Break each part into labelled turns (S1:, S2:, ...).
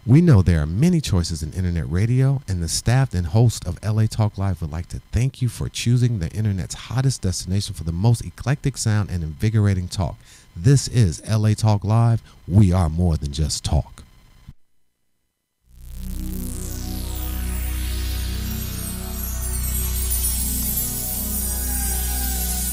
S1: We know there are many choices in internet radio, and the staff and host of LA Talk Live would like to thank you for choosing the internet's hottest destination for the most eclectic sound and invigorating talk. This is LA Talk Live. We are more than just talk.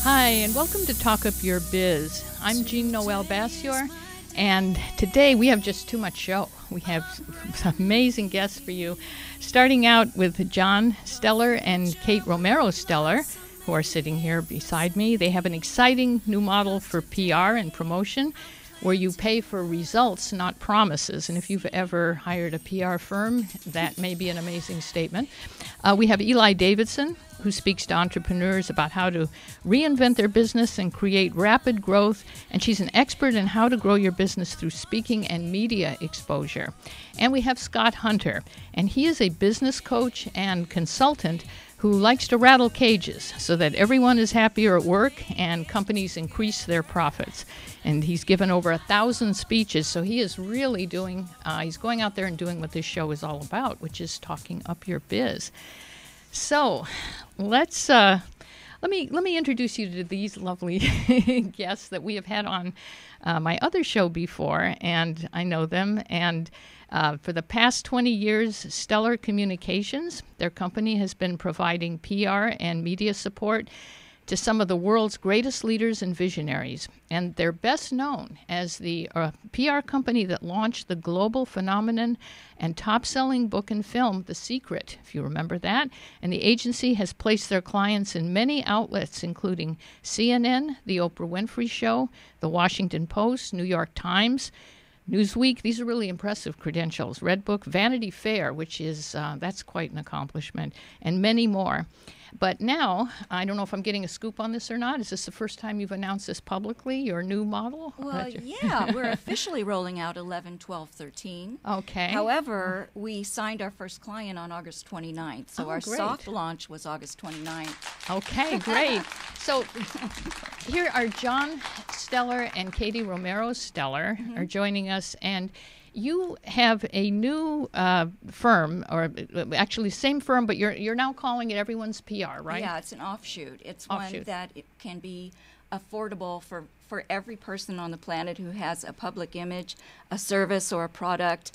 S2: Hi, and welcome to Talk Up Your Biz. I'm Jean Noel Bassior, and today we have just too much show. We have some amazing guests for you, starting out with John Steller and Kate Romero Steller, who are sitting here beside me. They have an exciting new model for PR and promotion where you pay for results, not promises. And if you've ever hired a PR firm, that may be an amazing statement. We have Eli Davidson, who speaks to entrepreneurs about how to reinvent their business and create rapid growth. And she's an expert in how to grow your business through speaking and media exposure. And we have Scott Hunter, and he is a business coach and consultant who likes to rattle cages so that everyone is happier at work and companies increase their profits. And he's given over 1,000 speeches, so he is really doing, he's going out there and doing what this show is all about, which is talking up your biz. So let's let me introduce you to these lovely guests that we have had on my other show before, and I know them. And for the past 20 years, Stellar Communications, their company, has been providing PR and media support to some of the world's greatest leaders and visionaries. And they're best known as the PR company that launched the global phenomenon and top-selling book and film, The Secret, if you remember that. And the agency has placed their clients in many outlets, including CNN, The Oprah Winfrey Show, The Washington Post, New York Times, Newsweek. These are really impressive credentials. Redbook, Vanity Fair, which is, that's quite an accomplishment, and many more. But now, I don't know if I'm getting a scoop on this or not. Is this the first time you've announced this publicly, your new model?
S3: Well, yeah, we're officially rolling out 11, 12, 13.
S2: Okay.
S3: However, we signed our first client on August 29th, so our
S2: great.
S3: soft launch was August 29th.
S2: Okay, great. So here are John Steller and Katie Romero Steller are joining us, and you have a new firm, or actually same firm, but you're now calling it Everyone's PR, right?
S3: Yeah, it's an offshoot. It's one that it can be affordable for every person on the planet who has a public image, a service, or a product.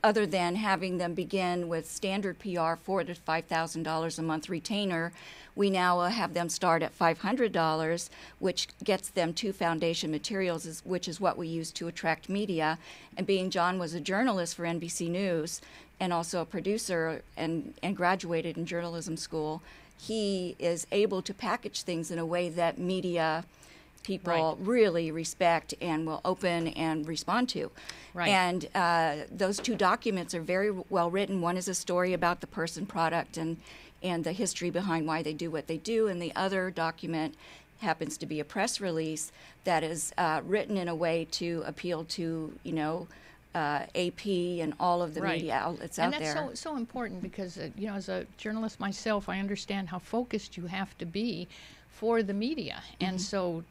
S3: Other than having them begin with standard PR, $4,000 to $5,000 a month retainer, we now have them start at $500, which gets them two foundation materials, which is what we use to attract media. And being John was a journalist for NBC News and also a producer and graduated in journalism school, he is able to package things in a way that media people really respect and will open and respond to.
S2: Right.
S3: And those two documents are very well written. One is a story about the person, product, and the history behind why they do what they do, and the other document happens to be a press release that is written in a way to appeal to, AP and all of the media outlets out there.
S2: And that's so important because, as a journalist myself, I understand how focused you have to be for the media. And so,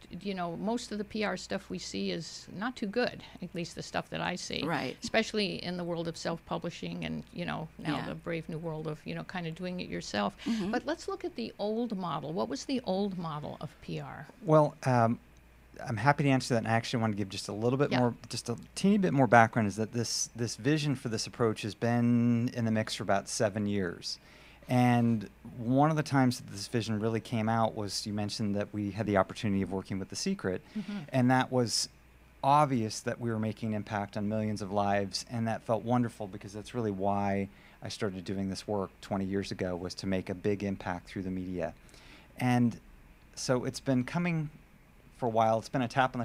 S2: most of the PR stuff we see is not too good, at least the stuff that I see.
S3: Right.
S2: Especially in the world of self-publishing and, now the brave new world of, kind of doing it yourself. But let's look at the old model. What was the old model of PR?
S4: Well, I'm happy to answer that, and I actually want to give just a little bit more, just a teeny bit more background, is that this vision for this approach has been in the mix for about 7 years. And one of the times that this vision really came out was, you mentioned that we had the opportunity of working with The Secret, and that was obvious that we were making an impact on millions of lives, and that felt wonderful because that's really why I started doing this work 20 years ago, was to make a big impact through the media. And so it's been coming for a while. It's been a tap on the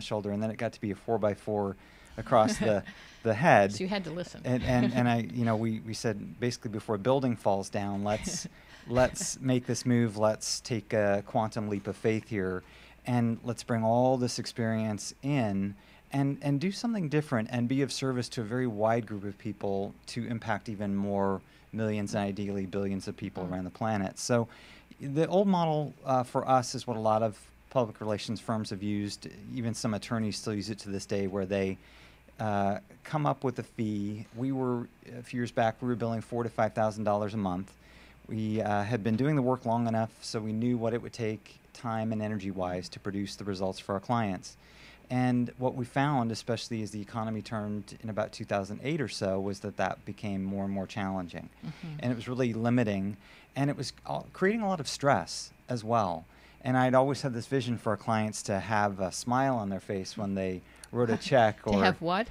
S4: shoulder, and then it got to be a 4x4 across the head.
S2: So you had to listen.
S4: And I, we said basically before a building falls down, let's make this move. Let's take a quantum leap of faith here, and let's bring all this experience in and do something different and be of service to a very wide group of people to impact even more millions and ideally billions of people around the planet. So the old model for us is what a lot of public relations firms have used. Even some attorneys still use it to this day, where they come up with a fee. We were, a few years back, we were billing $4,000 to $5,000 a month. We had been doing the work long enough so we knew what it would take time and energy-wise to produce the results for our clients. And what we found, especially as the economy turned in about 2008 or so, was that became more and more challenging. And it was really limiting, and it was creating a lot of stress as well. And I'd always had this vision for our clients to have a smile on their face when they wrote a check. Or
S2: to have what?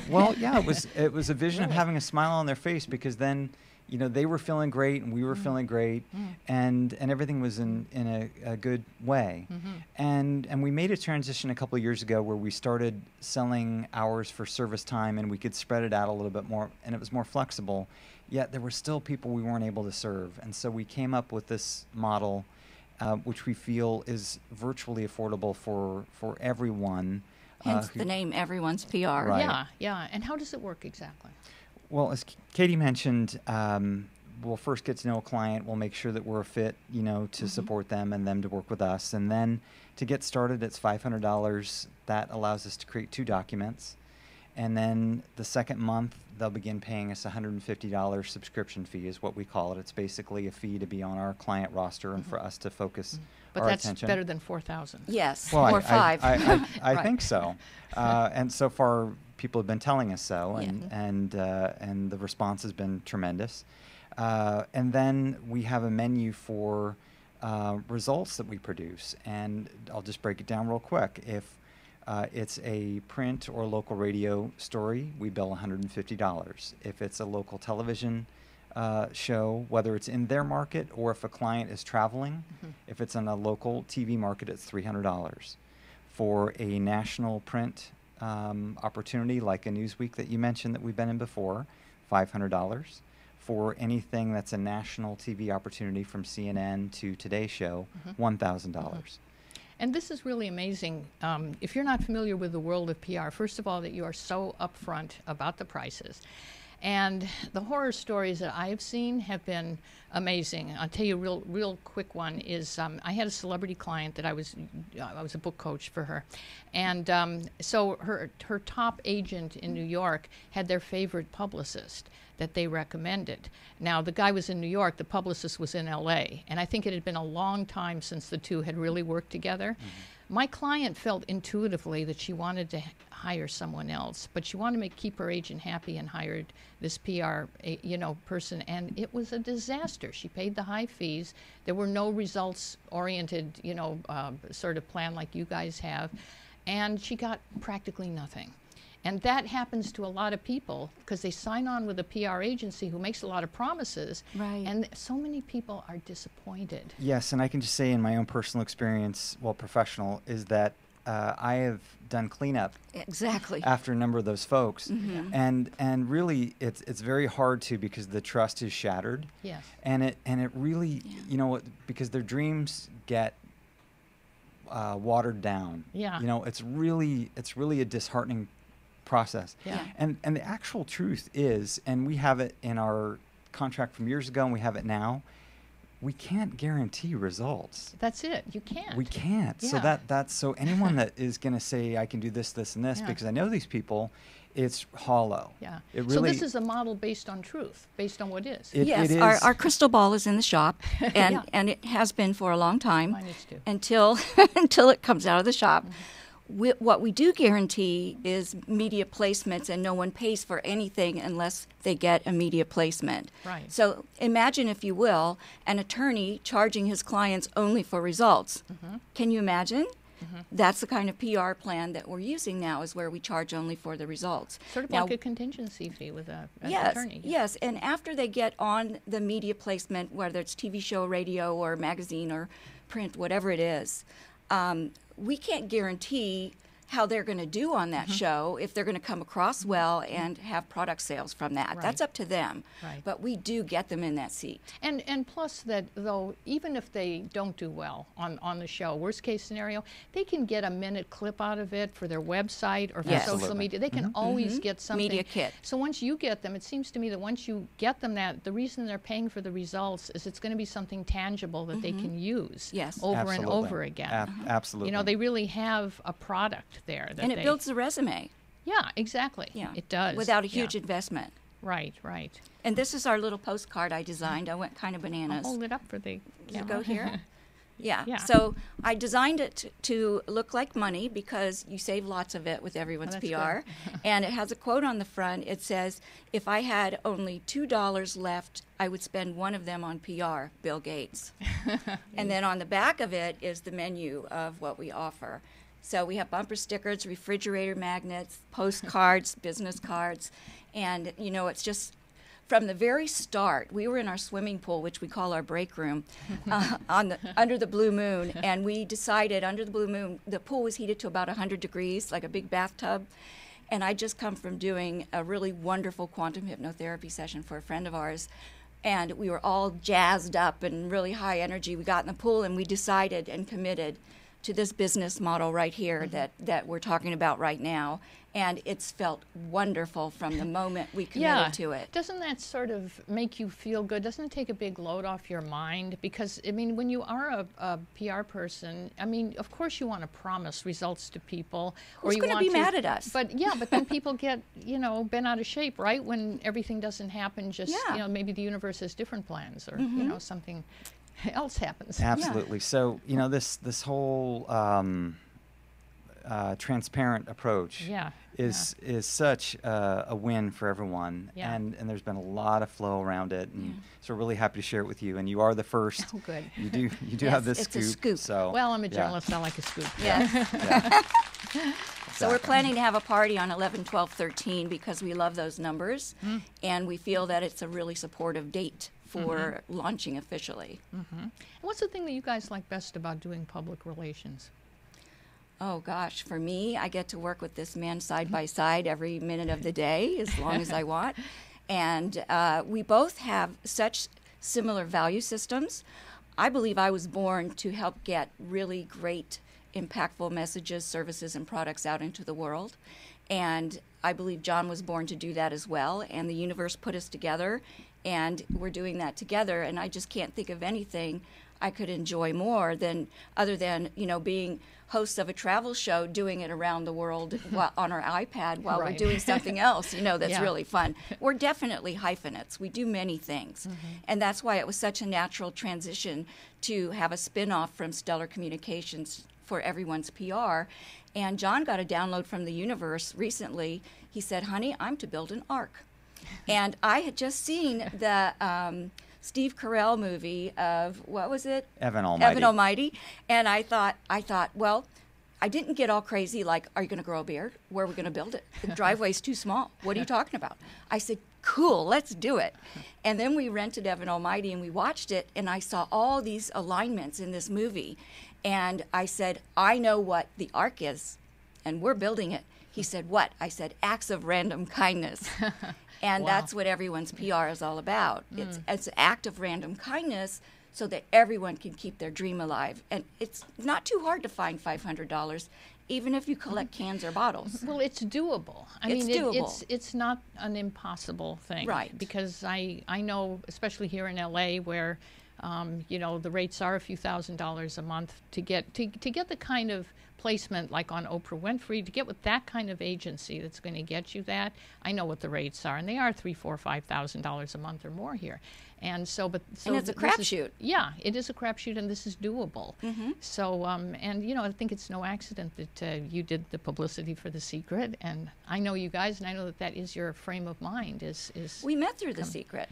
S4: Well, yeah, it was a vision of having a smile on their face, because then, you know, they were feeling great and we were feeling great, and everything was in a good way. And we made a transition a couple of years ago where we started selling hours for service time, and we could spread it out a little bit more, and it was more flexible, yet there were still people we weren't able to serve. And so we came up with this model, which we feel is virtually affordable for everyone.
S3: Hence the name Everyone's PR.
S4: Right.
S2: Yeah, yeah. And how does it work exactly?
S4: Well, as Katie mentioned, we'll first get to know a client. We'll make sure that we're a fit, you know, to support them and them to work with us. And then to get started, it's $500. That allows us to create 2 documents. And then the second month, they'll begin paying us $150 subscription fee is what we call it. It's basically a fee to be on our client roster and for us to focus
S2: but
S4: our
S2: that's
S4: attention.
S2: better than 4,000.
S3: Yes,
S4: Well,
S3: or 5.
S4: I
S2: Right.
S4: think so. And so far, people have been telling us so, and the response has been tremendous. And then we have a menu for results that we produce, and I'll just break it down real quick. If it's a print or local radio story, we bill $150. If it's a local television show, whether it's in their market or if a client is traveling, if it's in a local TV market, it's $300. For a national print opportunity like a Newsweek that you mentioned that we've been in before, $500. For anything that's a national TV opportunity from CNN to Today Show, $1,000.
S2: And this is really amazing. If you're not familiar with the world of PR, first of all, that you are so upfront about the prices. And the horror stories that I have seen have been amazing. I'll tell you a real quick one is I had a celebrity client that I was a book coach for her. And so her top agent in New York had their favorite publicist that they recommended. Now, the guy was in New York, the publicist was in LA, and I think it had been a long time since the two had really worked together. My client felt intuitively that she wanted to hire someone else, but she wanted to keep her agent happy and hired this PR, person, and it was a disaster. She paid the high fees. There were no results-oriented, sort of plan like you guys have, and she got practically nothing. And that happens to a lot of people because they sign on with a PR agency who makes a lot of promises.
S3: Right.
S2: And so many people are disappointed.
S4: Yes, and I can just say in my own personal experience, well, professional, is that I have done cleanup
S3: Exactly.
S4: after a number of those folks. And really it's very hard to, because the trust is shattered.
S2: Yes.
S4: And it really, because their dreams get watered down.
S2: Yeah.
S4: It's really a disheartening process.
S2: Yeah.
S4: And the actual truth is, and we have it in our contract from years ago and we have it now, we can't guarantee results.
S2: That's it. You can't.
S4: We can't.
S2: Yeah.
S4: So anyone that is going to say I can do this, this, and this, because I know these people, it's hollow.
S2: Yeah.
S4: It really,
S2: so this is a model based on truth, based on what is.
S3: Yes,
S4: it is.
S3: Our crystal ball is in the shop, and
S2: Yeah.
S3: and it has been for a long time.
S2: Mine is too.
S3: Until it comes out of the shop. What we do guarantee is media placements, and no one pays for anything unless they get a media placement.
S2: Right.
S3: So imagine, if you will, an attorney charging his clients only for results. Can you imagine? That's the kind of PR plan that we're using now, is where we charge only for the results.
S2: Sort of
S3: now,
S2: like a contingency fee with an
S3: yes,
S2: attorney.
S3: Yes, and after they get on the media placement, whether it's TV show, radio, or magazine, or print, whatever it is, we can't guarantee how they're going to do on that show, if they're going to come across well and have product sales from that.
S2: Right.
S3: That's up to them.
S2: Right.
S3: But we do get them in that seat.
S2: And plus that, though, even if they don't do well on the show, worst case scenario, they can get a minute clip out of it for their website or for
S3: Yes.
S2: social
S4: Absolutely.
S2: media. They can always get something.
S3: Media kit.
S2: So once you get them, it seems to me that once you get them, that the reason they're paying for the results is it's going to be something tangible that they can use
S3: Yes.
S2: over and
S4: Absolutely.
S2: over again.
S4: Absolutely.
S2: They really have a product there. That
S3: And it
S2: they,
S3: builds the resume.
S2: Yeah, exactly.
S3: Yeah.
S2: It does.
S3: Without a huge investment.
S2: Right, right.
S3: And this is our little postcard I designed. I went kind of bananas.
S2: I'll hold it up for the
S3: Does it go here? Yeah.
S2: Yeah.
S3: So I designed it to look like money because you save lots of it with everyone's PR. And it has a quote on the front. It says, "If I had only $2 left, I would spend one of them on PR, Bill Gates." And then on the back of it is the menu of what we offer. So we have bumper stickers, refrigerator magnets, postcards, business cards. And, you know, it's just from the very start, we were in our swimming pool, which we call our break room, under the blue moon. And we decided under the blue moon, the pool was heated to about 100 degrees, like a big bathtub. And I just come from doing a really wonderful quantum hypnotherapy session for a friend of ours. And we were all jazzed up and really high energy. We got in the pool and we decided and committed to this business model right here that we're talking about right now. And it's felt wonderful from the moment we committed to it.
S2: Doesn't that sort of make you feel good? Doesn't it take a big load off your mind? Because, I mean, when you are a PR person, I mean, of course you want to promise results to people.
S3: Who's going to be mad at us?
S2: But, yeah, but then people get, you know, bent out of shape, right? When everything doesn't happen, just, you know, maybe the universe has different plans or, you know, something else happens.
S4: Absolutely.
S2: Yeah.
S4: So, you know, this whole transparent approach is such a win for everyone, and there's been a lot of flow around it, and so we're really happy to share it with you. And you are the first.
S2: Oh, good.
S4: You do have this
S3: scoop. A scoop.
S4: So
S2: well, I'm a journalist. I like a scoop.
S3: Yes. So we're planning to have a party on 11, 12, 13 because we love those numbers, and we feel that it's a really supportive date for launching officially.
S2: And what's the thing that you guys like best about doing public relations?
S3: Oh gosh, for me, I get to work with this man side by side every minute of the day, as long as I want. And we both have such similar value systems. I believe I was born to help get really great, impactful messages, services, and products out into the world. And I believe John was born to do that as well. And the universe put us together, and we're doing that together. And I just can't think of anything I could enjoy more than, other than, you know, being hosts of a travel show, doing it around the world on our iPad while we're doing something else, you know, that's really fun. We're definitely hyphenates. We do many things. And that's why it was such a natural transition to have a spin-off from Stellar Communications for everyone's PR. And John got a download from the universe recently. He said, "Honey, I'm to build an ark." And I had just seen the Steve Carell movie of, what was it?
S4: Evan Almighty.
S3: Evan Almighty. And I thought, well, I didn't get all crazy like, are you going to grow a beard? Where are we going to build it? The driveway's too small. What are you talking about? I said, cool, let's do it. And then we rented Evan Almighty and we watched it, and I saw all these alignments in this movie. And I said, I know what the ark is, and we're building it. He said, what? I said, acts of random kindness. And that's what everyone's PR is all about. It's an act of random kindness so that everyone can keep their dream alive. And it's not too hard to find $500, even if you collect cans or bottles.
S2: Well, it's doable.
S3: It's doable.
S2: It's not an impossible thing.
S3: Right.
S2: Because I know, especially here in LA, where you know, the rates are a few $1,000s a month to get the kind of placement like on Oprah Winfrey, to get with that kind of agency that's going to get you that. I know what the rates are, and they are $3,000, $4,000, $5,000 a month or more here. And so, and
S3: it's a crapshoot.
S2: Yeah, it is a crapshoot, and this is doable. So, and you know, I think it's no accident that you did the publicity for The Secret, and I know you guys, and I know that is your frame of mind. Is
S3: we met through The Secret.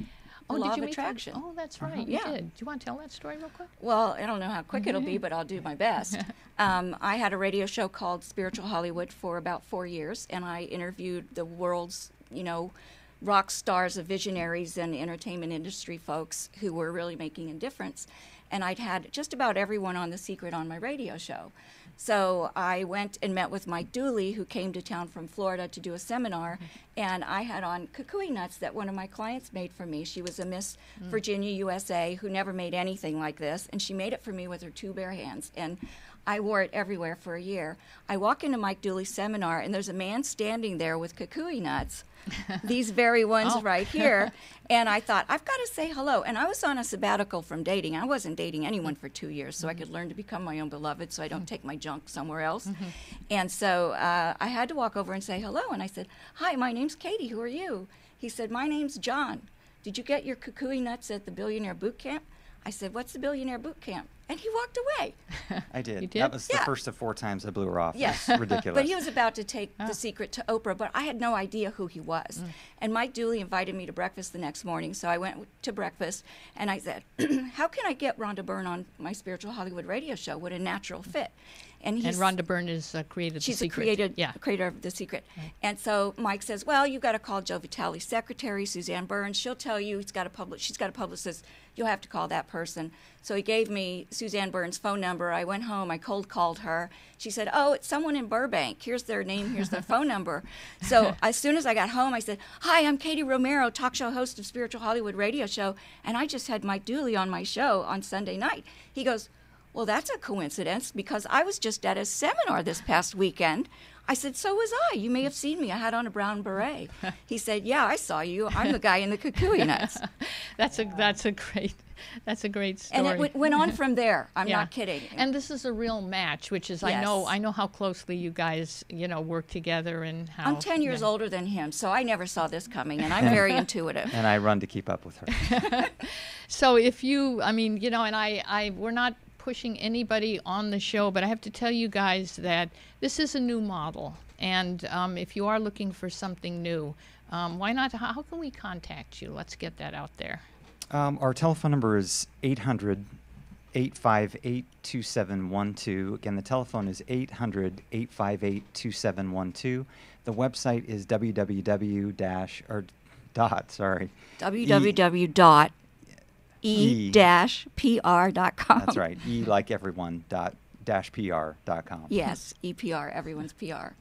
S3: Law of Attraction.
S2: Oh, that's right. You did. Do you want to tell that story real quick?
S3: Well, I don't know how quick it'll be, but I'll do my best. I had a radio show called Spiritual Hollywood for about 4 years, and I interviewed the world's, you know, rock stars of visionaries and entertainment industry folks who were really making a difference. And I'd had just about everyone on The Secret on my radio show. So I went and met with Mike Dooley, who came to town from Florida to do a seminar, and I had on kukui nuts that one of my clients made for me. She was a Miss Virginia, USA, who never made anything like this, and she made it for me with her two bare hands. And I wore it everywhere for a year. I walk into Mike Dooley's seminar, and there's a man standing there with kukui nuts, these very ones right here. And I thought, I've got to say hello. And I was on a sabbatical from dating. I wasn't dating anyone for 2 years, so I could learn to become my own beloved so I don't take my junk somewhere else. And so I had to walk over and say hello. And I said, hi, my name's Katie. Who are you? He said, my name's John. Did you get your kukui nuts at the Billionaire Boot Camp? I said, what's the Billionaire Boot Camp? And he walked away.
S4: I did.
S2: You did?
S4: That was the first of 4 times I blew her off.
S3: Yes.
S4: It's ridiculous.
S3: But he was about to take The Secret to Oprah, but I had no idea who he was. And Mike Dooley invited me to breakfast the next morning, so I went to breakfast, and I said, how can I get Rhonda Byrne on my Spiritual Hollywood radio show? What a natural fit.
S2: And Rhonda Byrne is created The Secret.
S3: She's the creator of The Secret. Right. And so Mike says, well, you've got to call Joe Vitale's secretary, Suzanne Burns. She'll tell you she's got a publicist. You'll have to call that person. So he gave me Suzanne Burns' phone number. I went home. I cold called her. She said, oh, it's someone in Burbank. Here's their name. Here's their phone number. So as soon as I got home, I said, hi, I'm Katie Romero, talk show host of Spiritual Hollywood radio show. And I just had Mike Dooley on my show on Sunday night. He goes, well, that's a coincidence because I was just at a seminar this past weekend. I said, so was I. You may have seen me. I had on a brown beret. He said, yeah, I saw you. I'm the guy in the kukui nuts.
S2: That's a great story.
S3: And it went on from there. I'm not kidding.
S2: And this is a real match, which is I know how closely you guys work together and how.
S3: I'm 10 years older than him, so I never saw this coming, and I'm very intuitive.
S4: And I run to keep up with her.
S2: So if you, we're not pushing anybody on the show, but I have to tell you guys that this is a new model, and if you are looking for something new, why not? How can we contact you? Let's get that out there.
S4: Our telephone number is 800-858-2712. Again, the telephone is 800-858-2712. The website is
S3: www.e-pr.com.
S4: That's right. E like everyone, -pr.com.
S3: Yes, EPR, everyone's PR.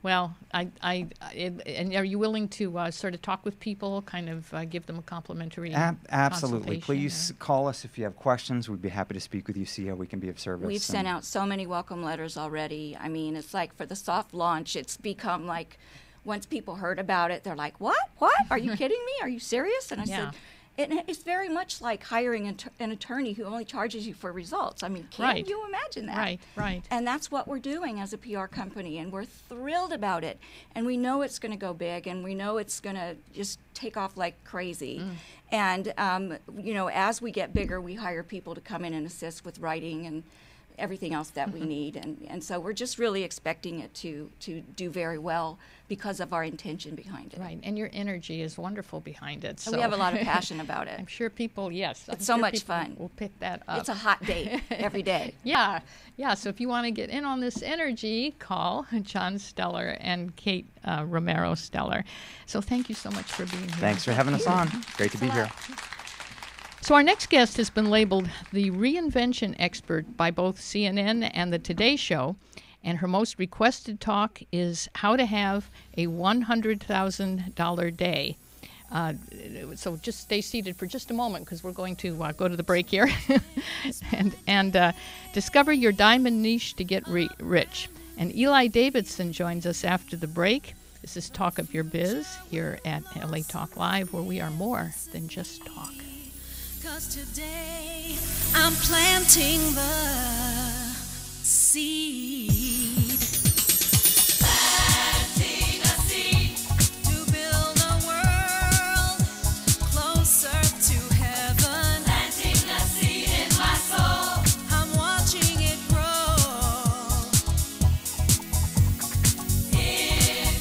S2: Well, and are you willing to sort of talk with people, kind of give them a complimentary
S4: Absolutely. Please call us if you have questions. We'd be happy to speak with you, see how we can be of service.
S3: We've sent out so many welcome letters already. I mean, it's like for the soft launch, it's become like once people heard about it, they're like, what? Are you kidding me? Are you serious? And I said, it's very much like hiring an attorney who only charges you for results. I mean, can you imagine that?
S2: Right.
S3: And that's what we're doing as a PR company, and we're thrilled about it. And we know it's going to go big, and we know it's going to just take off like crazy. And, as we get bigger, we hire people to come in and assist with writing and everything else that we need. And so we're just really expecting it to do very well because of our intention behind it.
S2: Right, and your energy is wonderful behind it. So
S3: we have a lot of passion about it.
S2: I'm sure people,
S3: it's so much fun.
S2: We'll pick that up.
S3: It's a hot date every day.
S2: Yeah, so if you want to get in on this energy, call John Steller and Kate Romero Steller. So thank you so much for being here.
S4: Thanks for having us on. Great to be here.
S2: So our next guest has been labeled the reinvention expert by both CNN and the Today Show, and her most requested talk is how to have a $100,000 day. So just stay seated for just a moment because we're going to go to the break here and discover your diamond niche to get rich. And Eli Davidson joins us after the break. This is Talk Up Your Biz here at LA Talk Live, where we are more than just talk.
S5: 'Cause today I'm planting the seed. Planting a seed to build a world closer to heaven. Planting a seed in my soul. I'm watching it grow. If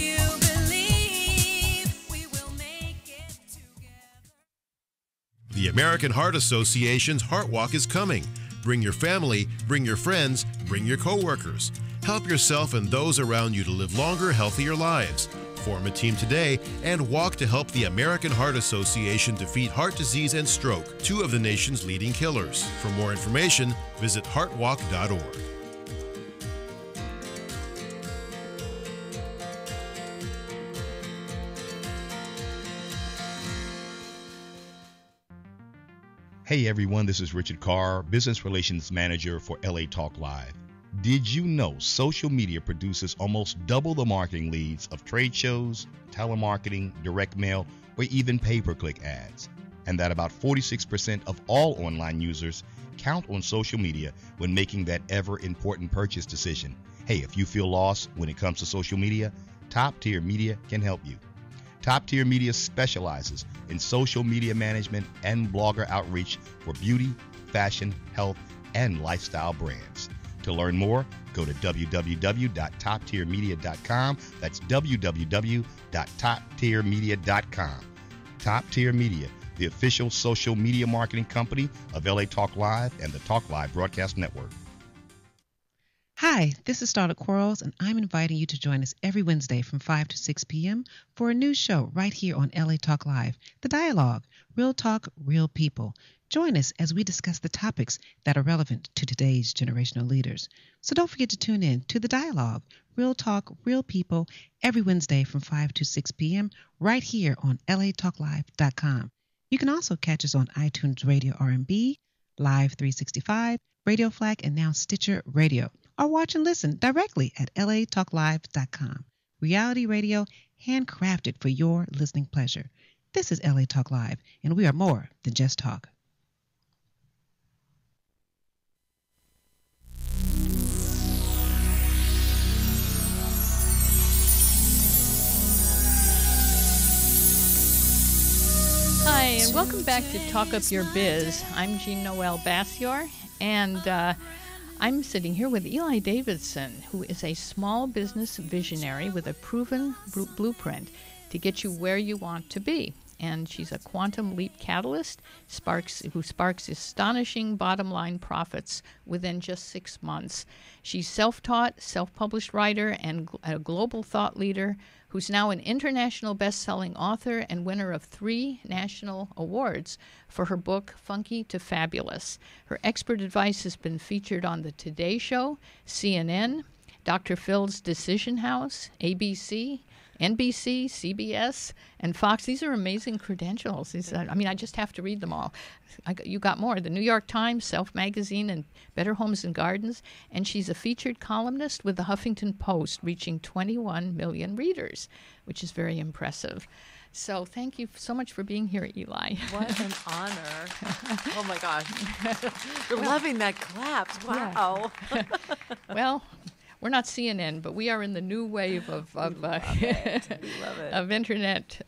S5: you believe, we will make it together.
S6: The American Heart Association's Heart Walk is coming. Bring your family, bring your friends, bring your coworkers. Help yourself and those around you to live longer, healthier lives. Form a team today and walk to help the American Heart Association defeat heart disease and stroke, two of the nation's leading killers. For more information, visit heartwalk.org.
S7: Hey everyone, this is Richard Carr, Business Relations Manager for LA Talk Live. Did you know social media produces almost double the marketing leads of trade shows, telemarketing, direct mail, or even pay-per-click ads? And that about 46% of all online users count on social media when making that ever-important purchase decision. Hey, if you feel lost when it comes to social media, Top Tier Media can help you. Top Tier Media specializes in social media management and blogger outreach for beauty, fashion, health, and lifestyle brands. To learn more, go to www.toptiermedia.com. That's www.toptiermedia.com. Top Tier Media, the official social media marketing company of LA Talk Live and the Talk Live Broadcast Network.
S8: Hi, this is Starlet Quarles, and I'm inviting you to join us every Wednesday from 5 to 6 p.m. for a new show right here on LA Talk Live, The Dialogue, Real Talk, Real People. Join us as we discuss the topics that are relevant to today's generational leaders. So don't forget to tune in to The Dialogue, Real Talk, Real People, every Wednesday from 5 to 6 p.m. right here on latalklive.com. You can also catch us on iTunes Radio R&B, Live 365, Radio Flag, and now Stitcher Radio. Or watch and listen directly at latalklive.com. Reality radio handcrafted for your listening pleasure. This is LA Talk Live, and we are more than just talk.
S2: Hi, and welcome back to Talk Up Your Biz. I'm Jean Noel Bassior, and I'm sitting here with Eli Davidson, who is a small business visionary with a proven blueprint to get you where you want to be. And she's a quantum leap catalyst who sparks astonishing bottom-line profits within just 6 months. She's self-taught, self-published writer, and a global thought leader who's now an international best-selling author and winner of 3 national awards for her book, Funky to Fabulous. Her expert advice has been featured on The Today Show, CNN, Dr. Phil's Decision House, ABC, NBC, CBS, and Fox. These are amazing credentials. I just have to read them all. You got more. The New York Times, Self Magazine, and Better Homes and Gardens. And she's a featured columnist with the Huffington Post, reaching 21 million readers, which is very impressive. So thank you so much for being here, Eli.
S9: What an honor. Oh, my gosh. You're loving that claps. Wow.
S2: Yeah. Well, we're not CNN, but we are in the new wave of internet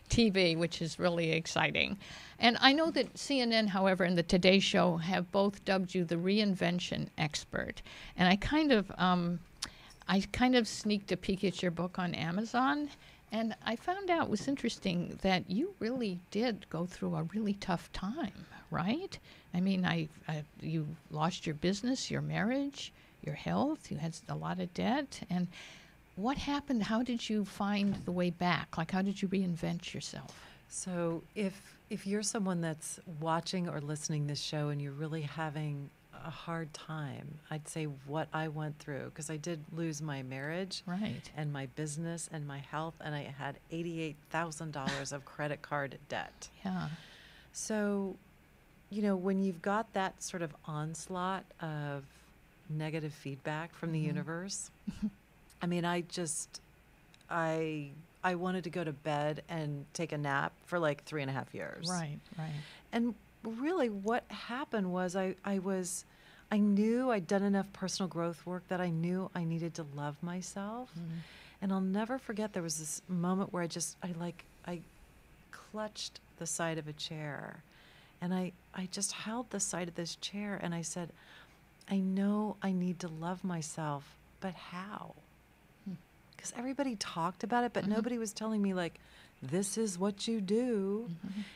S2: TV, which is really exciting. And I know that CNN, however, and the Today Show have both dubbed you the reinvention expert. And I kind of sneaked a peek at your book on Amazon, and I found out, it was interesting, that you really did go through a really tough time, right? I mean, you lost your business, your marriage, your health, you had a lot of debt. And what happened? How did you find the way back? Like, how did you reinvent yourself?
S9: So if you're someone that's watching or listening this show and you're really having a hard time, I'd say what I went through, because I did lose my marriage,
S2: right,
S9: and my business and my health, and I had $88,000 of credit card debt.
S2: Yeah.
S9: So, when you've got that sort of onslaught of negative feedback from the universe, I mean, I wanted to go to bed and take a nap for like 3.5 years.
S2: Right.
S9: And really what happened was I knew I'd done enough personal growth work that I knew I needed to love myself. And I'll never forget, there was this moment where I clutched the side of a chair, and I just held the side of this chair, and I said, I know I need to love myself, but how? Because everybody talked about it, but nobody was telling me, like, this is what you do.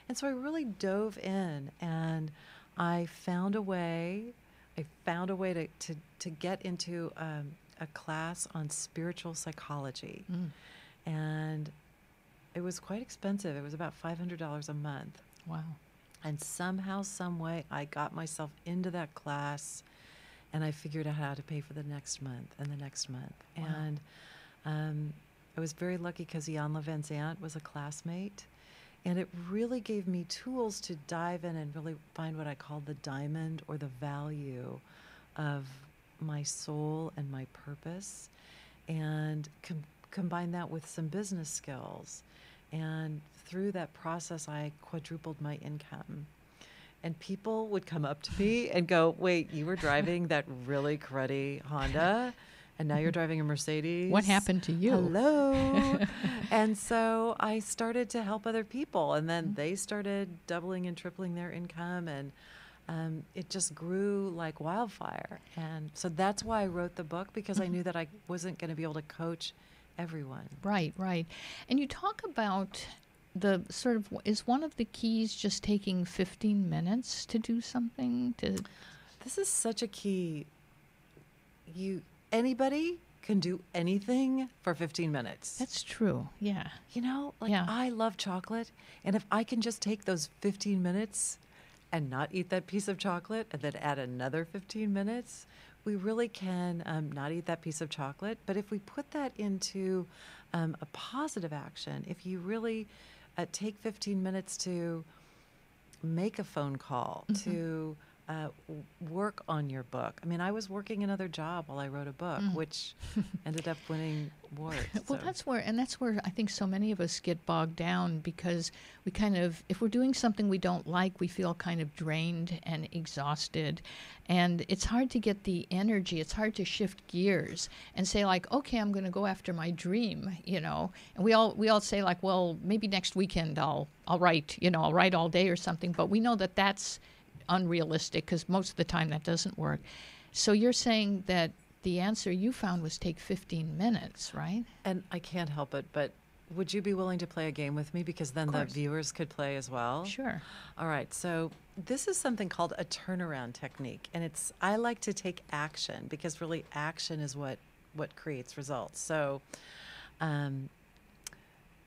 S9: And so I really dove in, and I found a way to get into a class on spiritual psychology. And it was quite expensive. It was about $500 a month.
S2: Wow. And
S9: somehow, some way, I got myself into that class, and I figured out how to pay for the next month and the next month.
S2: Wow.
S9: And I was very lucky because Jan Van Zant was a classmate And it really gave me tools to dive in and really find what I call the diamond, or the value of my soul and my purpose, and combine that with some business skills. And through that process, I quadrupled my income. And people would come up to me and go, "Wait, you were driving that really cruddy Honda, and now you're driving a Mercedes?
S2: What happened to you?"
S9: Hello. And so I started to help other people, and then they started doubling and tripling their income, and it just grew like wildfire. And so that's why I wrote the book, because I knew that I wasn't going to be able to coach everyone.
S2: Right, right. And you talk about the sort of, is one of the keys just taking 15 minutes to do something?
S9: This is such a key. Anybody can do anything for 15 minutes.
S2: That's true. Yeah.
S9: You know, like I love chocolate, and if I can just take those 15 minutes and not eat that piece of chocolate and then add another 15 minutes, we really can not eat that piece of chocolate. But if we put that into a positive action, if you really take 15 minutes to make a phone call, to work on your book. I mean, I was working another job while I wrote a book, which ended up winning awards.
S2: Well, that's where I think so many of us get bogged down, because we kind of, if we're doing something we don't like, we feel kind of drained and exhausted, and it's hard to get the energy. It's hard to shift gears and say like, okay, I'm going to go after my dream, you know. And we all say like, well, maybe next weekend I'll write, you know, I'll write all day or something. But we know that that's unrealistic, because most of the time that doesn't work. So you're saying that the answer you found was take 15 minutes, right?
S9: And I can't help it, but would you be willing to play a game with me? Because then the viewers could play as well.
S2: Sure.
S9: All right. So this is something called a turnaround technique. And I like to take action, because really action is what creates results. So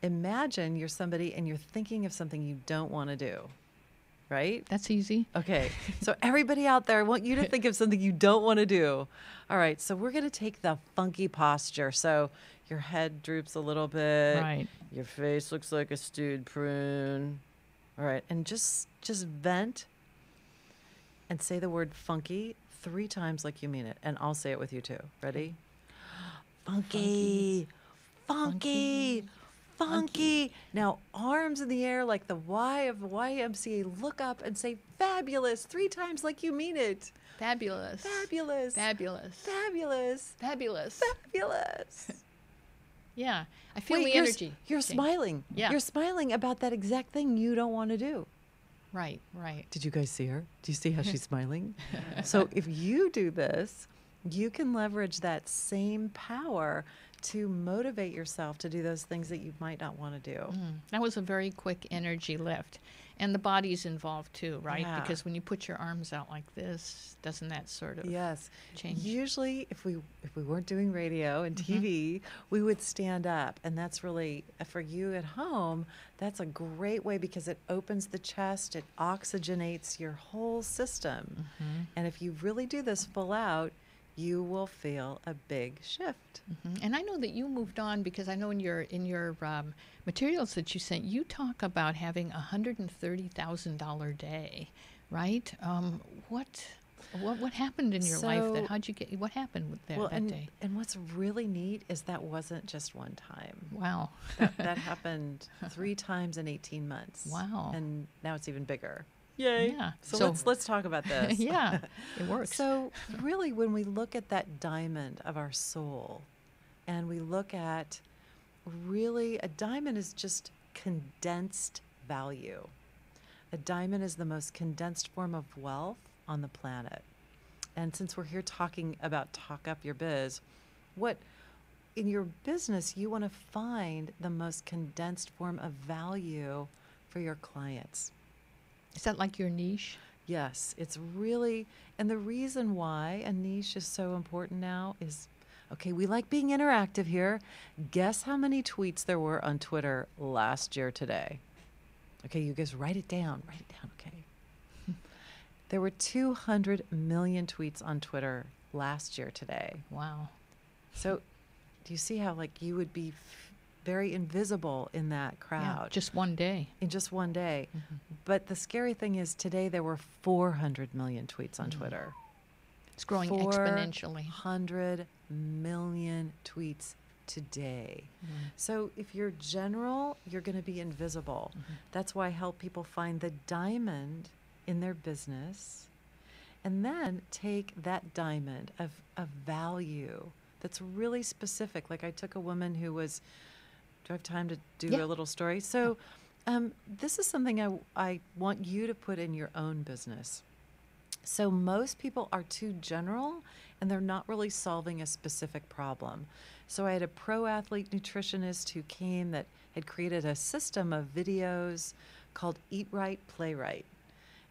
S9: imagine you're somebody and you're thinking of something you don't want to do. Right?
S2: That's easy.
S9: Okay. So everybody out there, I want you to think of something you don't want to do. All right. So we're going to take the funky posture. So your head droops a little bit.
S2: Right.
S9: Your face looks like a stewed prune. All right. And just vent and say the word funky 3 times like you mean it. And I'll say it with you too. Ready? Funky. Funky. Funky. Now, arms in the air like the Y of YMCA. Look up and say fabulous 3 times like you mean it.
S2: Fabulous.
S9: Fabulous.
S2: Fabulous.
S9: Fabulous.
S2: Fabulous.
S9: Fabulous.
S2: Yeah. I feel
S9: Wait,
S2: the energy.
S9: You're smiling.
S2: Yeah.
S9: You're smiling about that exact thing you don't want to do.
S2: Right, right.
S9: Did you guys see her? Do you see how she's smiling? So if you do this, you can leverage that same power to motivate yourself to do those things that you might not want to do.
S2: That was a very quick energy lift. And the body's involved too, right?
S9: Yeah.
S2: Because when you put your arms out like this, doesn't that sort of change?
S9: Usually if we weren't doing radio and TV, we would stand up. And that's really, for you at home, that's a great way, because it opens the chest, it oxygenates your whole system. And if you really do this full out, you will feel a big shift.
S2: And I know that you moved on, because I know in your materials that you sent, you talk about having $130,000 day, right? What happened in your life? What happened with that day?
S9: And what's really neat is that wasn't just one time.
S2: Wow.
S9: That happened 3 times in 18 months.
S2: Wow.
S9: And now it's even bigger. Yay.
S2: Yeah.
S9: So let's talk about this.
S2: Yeah, it works.
S9: So really, when we look at that diamond of our soul, and we look at really, a diamond is just condensed value. A diamond is the most condensed form of wealth on the planet. And since we're here talking about Talk Up Your Biz, what in your business you want to find the most condensed form of value for your clients.
S2: Is that like your niche?
S9: Yes, it's really, and the reason why a niche is so important now is, okay, we like being interactive here. Guess how many tweets there were on Twitter last year today? Okay, you guys write it down, okay. There were 200 million tweets on Twitter last year today.
S2: Wow.
S9: So do you see how like you would be very invisible in that crowd.
S2: Yeah, just one day.
S9: In just one day. But the scary thing is today there were 400 million tweets on Twitter.
S2: It's growing exponentially.
S9: 400 million tweets today. So if you're general, you're going to be invisible. That's why I help people find the diamond in their business and then take that diamond of value that's really specific. Like I took a woman who was, do I have time to do a little story? So this is something I want you to put in your own business. So most people are too general and they're not really solving a specific problem. So I had a pro athlete nutritionist who came that had created a system of videos called Eat Right, Play Right.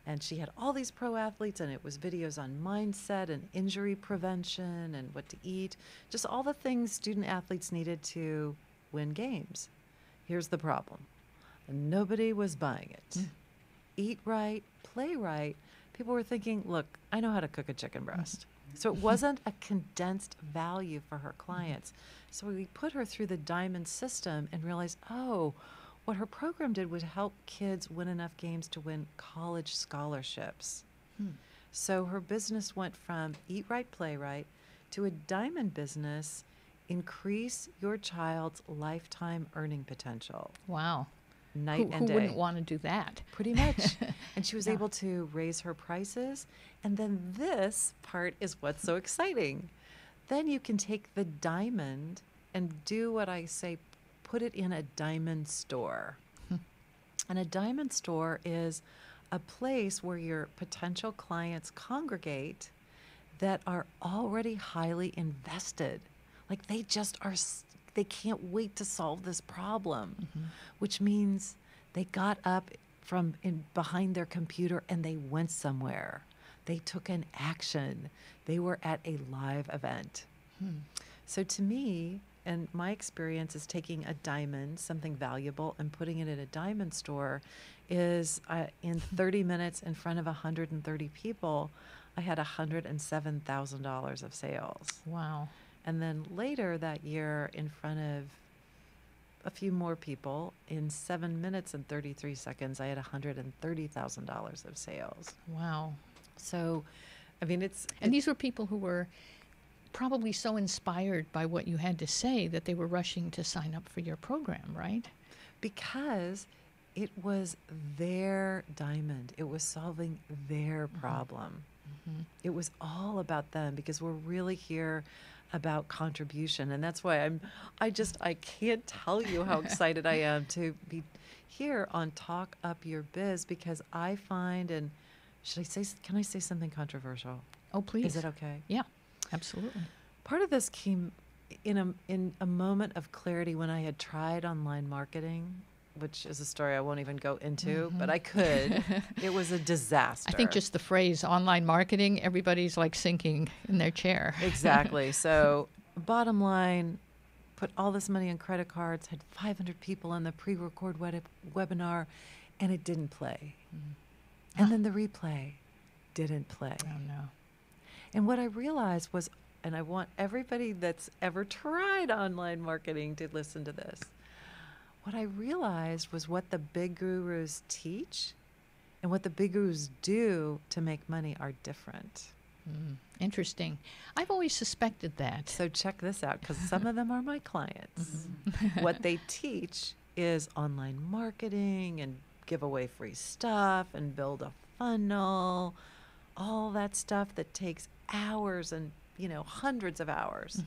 S9: And she had all these pro athletes, and it was videos on mindset and injury prevention and what to eat, just all the things student athletes needed to win games. Here's the problem. Nobody was buying it. Eat right, play right. People were thinking, look, I know how to cook a chicken breast. So it wasn't a condensed value for her clients. So we put her through the diamond system and realized, oh, what her program did was help kids win enough games to win college scholarships. So her business went from Eat Right, Play Right to a diamond business, increase your child's lifetime earning potential.
S2: Wow.
S9: Night and day.
S2: Who wouldn't want to do that?
S9: Pretty much. And she was able to raise her prices. And then this part is what's so exciting. Then you can take the diamond and do what I say, put it in a diamond store. And a diamond store is a place where your potential clients congregate that are already highly invested. Like they just are, they can't wait to solve this problem, which means they got up from behind their computer and they went somewhere. They took an action. They were at a live event. So to me, and my experience is taking a diamond, something valuable, and putting it in a diamond store is in 30 minutes in front of 130 people, I had $107,000 of sales.
S2: Wow.
S9: And then later that year in front of a few more people, in 7 minutes and 33 seconds, I had $130,000 of sales.
S2: Wow.
S9: So, I mean,
S2: And these were people who were probably so inspired by what you had to say that they were rushing to sign up for your program, right?
S9: Because it was their diamond. It was solving their problem. It was all about them because we're really here about contribution. And that's why I can't tell you how excited I am to be here on Talk Up Your Biz, because I find, and can I say something controversial?
S2: Oh, please.
S9: Is it okay?
S2: Yeah, absolutely.
S9: Part of this came in a moment of clarity when I had tried online marketing, which is a story I won't even go into, but I could. It was a disaster.
S2: I think just the phrase online marketing, everybody's like sinking in their chair.
S9: Exactly. So bottom line, put all this money on credit cards, had 500 people on the pre-record webinar, and it didn't play. And then the replay didn't play.
S2: Oh, no.
S9: And what I realized was, and I want everybody that's ever tried online marketing to listen to this, what I realized was what the big gurus teach and what the big gurus do to make money are different.
S2: Interesting. I've always suspected that.
S9: So check this out, because some of them are my clients. What they teach is online marketing and give away free stuff and build a funnel, all that stuff that takes hours and, hundreds of hours.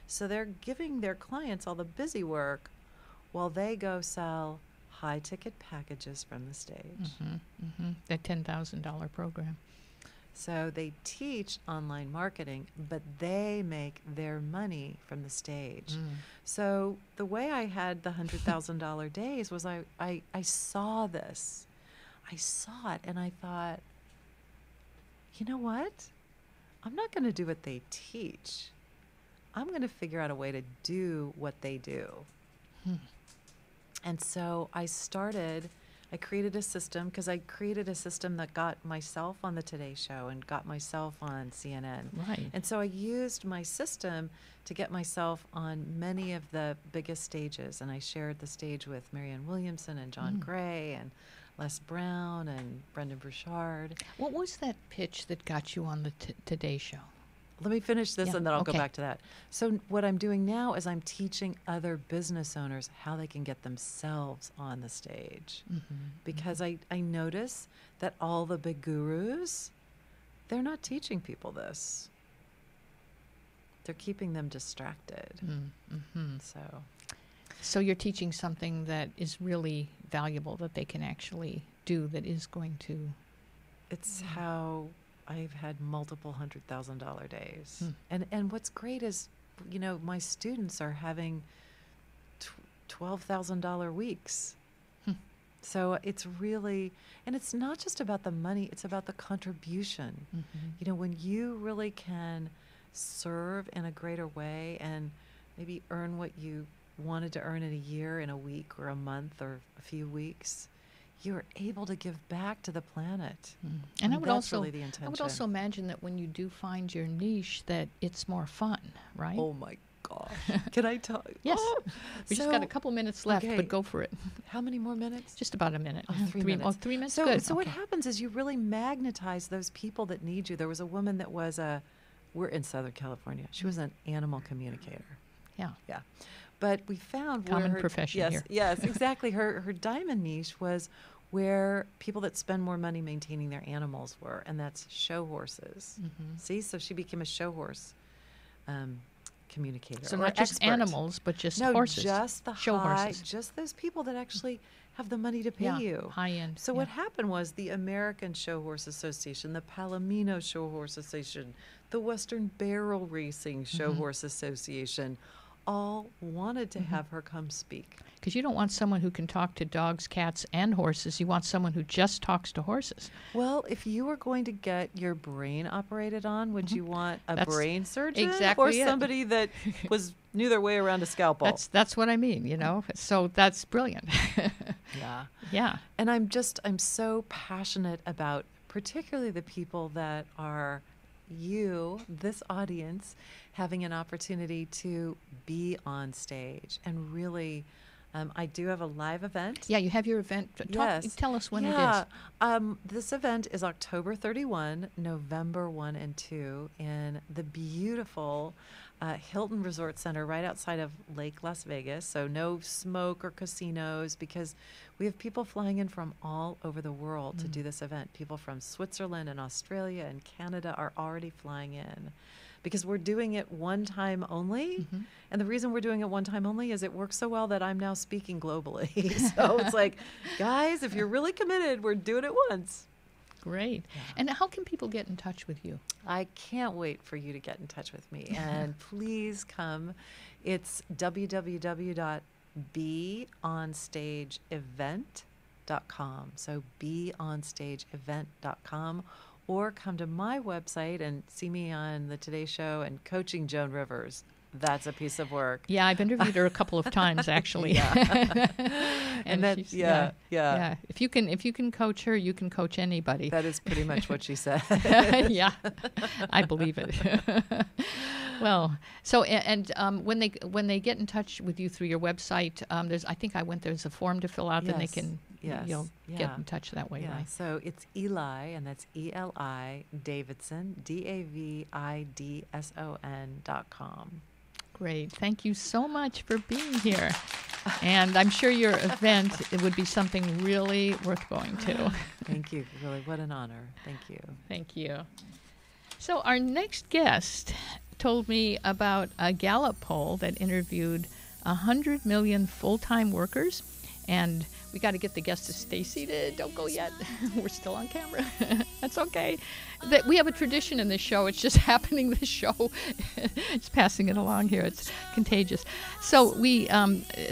S9: So they're giving their clients all the busy work while they go sell high-ticket packages from the stage.
S2: That $10,000 program.
S9: So they teach online marketing, but they make their money from the stage. So the way I had the $100,000 days was I saw this. I saw it, and I thought, you know what? I'm not going to do what they teach. I'm going to figure out a way to do what they do. And so I started I created a system because I created a system that got myself on the Today Show and got myself on CNN.
S2: Right.
S9: And so I used my system to get myself on many of the biggest stages. And I shared the stage with Marianne Williamson and John Gray and Les Brown and Brendan Burchard.
S2: What was that pitch that got you on the Today Show?
S9: Let me finish this and then I'll go
S2: okay.
S9: back to that. So what I'm doing now is I'm teaching other business owners how they can get themselves on the stage. Because I notice that all the big gurus, they're not teaching people this. They're keeping them distracted.
S2: So you're teaching something that is really valuable that they can actually do that is going to...
S9: It's how I've had multiple $100,000 days. And what's great is, you know, my students are having $12,000 weeks. So it's really, and it's not just about the money, it's about the contribution. You know, when you really can serve in a greater way and maybe earn what you wanted to earn in a year, in a week or a month or a few weeks, you're able to give back to the planet.
S2: And I would
S9: that's
S2: also,
S9: really the intention.
S2: I would also imagine that when you do find your niche, that it's more fun, right?
S9: Oh my gosh. Can I talk?
S2: Yes.
S9: Oh.
S2: We just got a couple minutes left, but go for it.
S9: How many more minutes?
S2: Just about a minute.
S9: Oh, 3 minutes.
S2: Oh, 3 minutes?
S9: So,
S2: Good.
S9: so what happens is you really magnetize those people that need you. There was a woman that was we're in Southern California. She was an animal communicator.
S2: Yeah.
S9: Yeah. But we found
S2: Common
S9: where
S2: profession here.
S9: Yes, exactly. Her diamond niche was where people that spend more money maintaining their animals were, and that's show horses. See, so she became a show horse communicator.
S2: So
S9: or
S2: not just
S9: expert.
S2: animals, but just
S9: No,
S2: horses.
S9: just the
S2: show horses.
S9: just those people that actually have the money to pay you.
S2: High end.
S9: So what happened was the American Show Horse Association, the Palomino Show Horse Association, the Western Barrel Racing Show Horse Association, all wanted to have her come speak.
S2: Because you don't want someone who can talk to dogs, cats, and horses. You want someone who just talks to horses.
S9: Well, if you were going to get your brain operated on, would you want a
S2: That's
S9: brain surgeon
S2: exactly
S9: or
S2: it.
S9: somebody that knew their way around a scalpel?
S2: That's what I mean, you know. So that's brilliant.
S9: Yeah.
S2: Yeah.
S9: And I'm so passionate about particularly the people that are this audience, having an opportunity to be on stage and really, I do have a live event.
S2: Yeah, you have your event.
S9: Yes.
S2: Tell us when it is.
S9: This event is October 31, November 1 and 2 in the beautiful Hilton Resort Center right outside of Lake Las Vegas. So no smoke or casinos, because we have people flying in from all over the world to do this event. People from Switzerland and Australia and Canada are already flying in because we're doing it one time only. And the reason we're doing it one time only is it works so well that I'm now speaking globally. So it's like, guys, if you're really committed, we're doing it once.
S2: Great. Yeah. And how can people get in touch with you?
S9: I can't wait for you to get in touch with me. And please come. It's beonstageevent.com. So beonstageevent.com. Or come to my website and see me on the Today Show and coaching Joan Rivers. That's a piece of work.
S2: Yeah, I've interviewed her a couple of times actually.
S9: and that, yeah.
S2: If you can coach her, you can coach anybody.
S9: That is pretty much what she said.
S2: Yeah, I believe it. Well, so and when they get in touch with you through your website, there's a form to fill out, then they can get in touch that way, right?
S9: So it's Eli, and that's ELI Davidson, DAVIDSON.com.
S2: Great. Thank you so much for being here. And I'm sure your event, it would be something really worth going to.
S9: Thank you. Really, what an honor. Thank you.
S2: Thank you. So our next guest told me about a Gallup poll that interviewed 100 million full-time workers. And we got to get the guest to stay seated. Don't go yet. We're still on camera. That's okay. We have a tradition in this show. It's just happening this show. It's passing it along here. It's contagious. So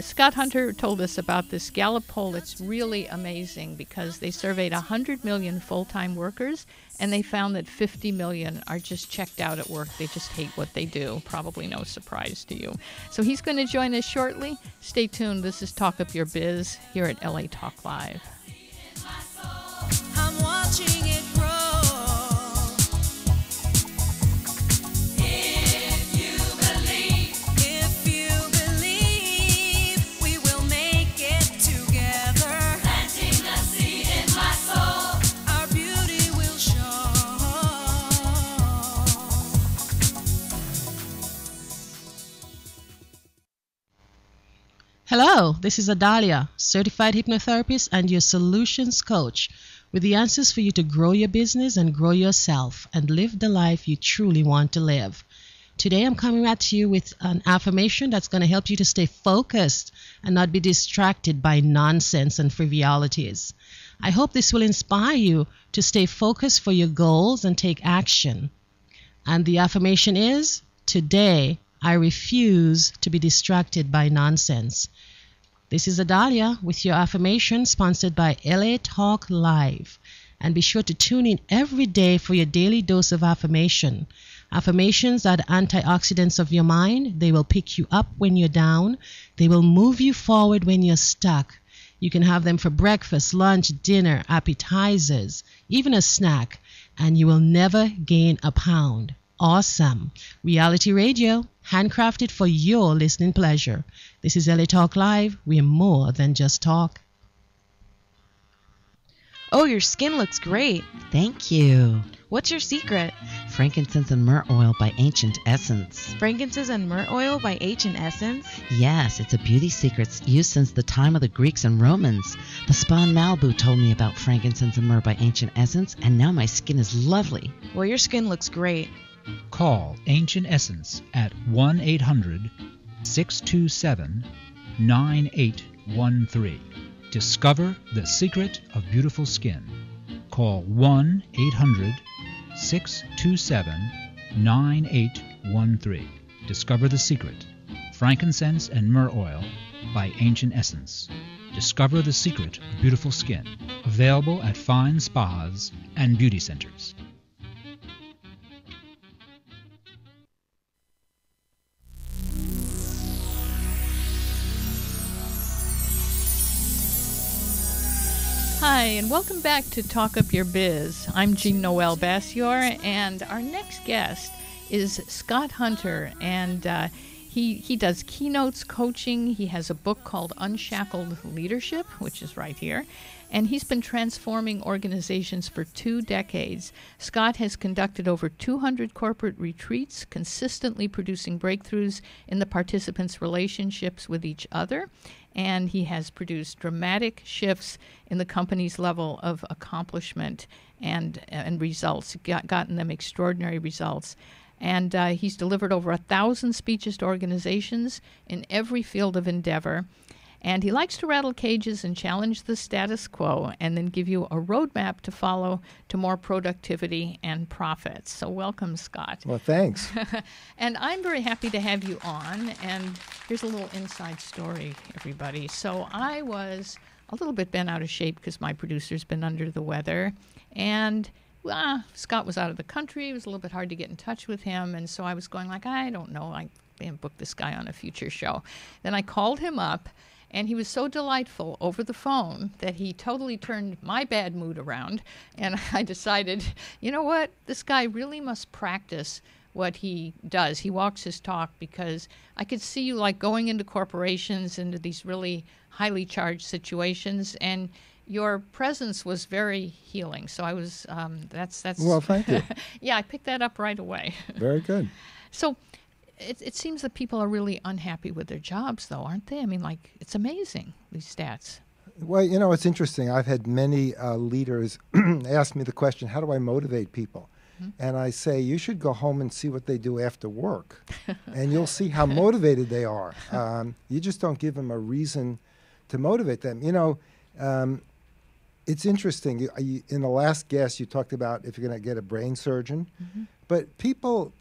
S2: Scott Hunter told us about this Gallup poll. It's really amazing because they surveyed 100 million full-time workers, and they found that 50 million are just checked out at work. They just hate what they do. Probably no surprise to you. So he's going to join us shortly. Stay tuned. This is Talk Up Your Biz here at LA Talk Live.
S10: Hello, this is Adalia, certified hypnotherapist and your solutions coach, with the answers for you to grow your business and grow yourself and live the life you truly want to live. Today I'm coming at you with an affirmation that's going to help you to stay focused and not be distracted by nonsense and frivolities. I hope this will inspire you to stay focused for your goals and take action. And the affirmation is, today I refuse to be distracted by nonsense. This is Adalia with your affirmation, sponsored by LA Talk Live. And be sure to tune in every day for your daily dose of affirmation. Affirmations are the antioxidants of your mind. They will pick you up when you're down. They will move you forward when you're stuck. You can have them for breakfast, lunch, dinner, appetizers, even a snack, and you will never gain a pound. Awesome. Reality radio, handcrafted for your listening pleasure. This is LA Talk Live. We're more than just talk.
S11: Oh, your skin looks great.
S12: Thank you.
S11: What's your secret?
S12: Frankincense and myrrh oil by Ancient Essence.
S11: Frankincense and myrrh oil by Ancient Essence?
S12: Yes, it's a beauty secret used since the time of the Greeks and Romans. The spa in Malibu told me about frankincense and myrrh by Ancient Essence, and now my skin is lovely.
S11: Well, your skin looks great.
S13: Call Ancient Essence at 1-800-627-9813. Discover the secret of beautiful skin. Call 1-800-627-9813. Discover the secret. Frankincense and myrrh oil by Ancient Essence. Discover the secret of beautiful skin. Available at fine spas and beauty centers.
S2: Hi, and welcome back to Talk Up Your Biz. I'm Jean Noel Bassior, and our next guest is Scott Hunter, and he does keynotes, coaching. He has a book called Unshackled Leadership, which is right here, and he's been transforming organizations for 2 decades. Scott has conducted over 200 corporate retreats, consistently producing breakthroughs in the participants' relationships with each other. And he has produced dramatic shifts in the company's level of accomplishment and results, gotten them extraordinary results. And he's delivered over 1,000 speeches to organizations in every field of endeavor. And he likes to rattle cages and challenge the status quo and then give you a roadmap to follow to more productivity and profits. So welcome, Scott.
S14: Well, thanks.
S2: And I'm very happy to have you on. And here's a little inside story, everybody. So I was a little bit bent out of shape because my producer's been under the weather. And Scott was out of the country. It was a little bit hard to get in touch with him. And so I was going like, I don't know, I can't book this guy on a future show. Then I called him up. And he was so delightful over the phone that he totally turned my bad mood around. And I decided, you know what? This guy really must practice what he does. He walks his talk, because I could see you like going into corporations, into these really highly charged situations. And your presence was very healing. So I was, that's.
S14: Well, thank you.
S2: Yeah, I picked that up right away.
S14: Very good.
S2: So it seems that people are really unhappy with their jobs, though, aren't they? I mean, like, it's amazing, these stats.
S14: Well, you know, it's interesting. I've had many leaders ask me the question, how do I motivate people? Mm-hmm. And I say, you should go home and see what they do after work, and you'll see how motivated they are. You just don't give them a reason to motivate them. You know, it's interesting. In the last guest, you talked about if you're going to get a brain surgeon. Mm-hmm. But people